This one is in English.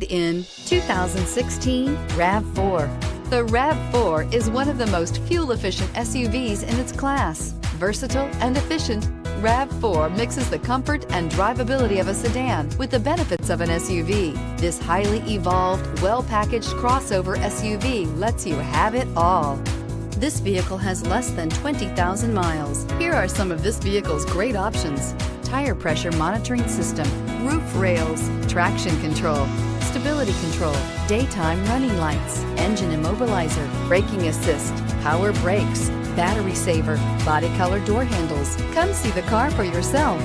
In 2016 RAV4. The RAV4 is one of the most fuel-efficient SUVs in its class. Versatile and efficient, RAV4 mixes the comfort and drivability of a sedan with the benefits of an SUV. This highly evolved, well-packaged crossover SUV lets you have it all. This vehicle has less than 20,000 miles. Here are some of this vehicle's great options: tire pressure monitoring system, roof rails, traction control, stability control, daytime running lights, engine immobilizer, braking assist, power brakes, battery saver, body color door handles. Come see the car for yourself.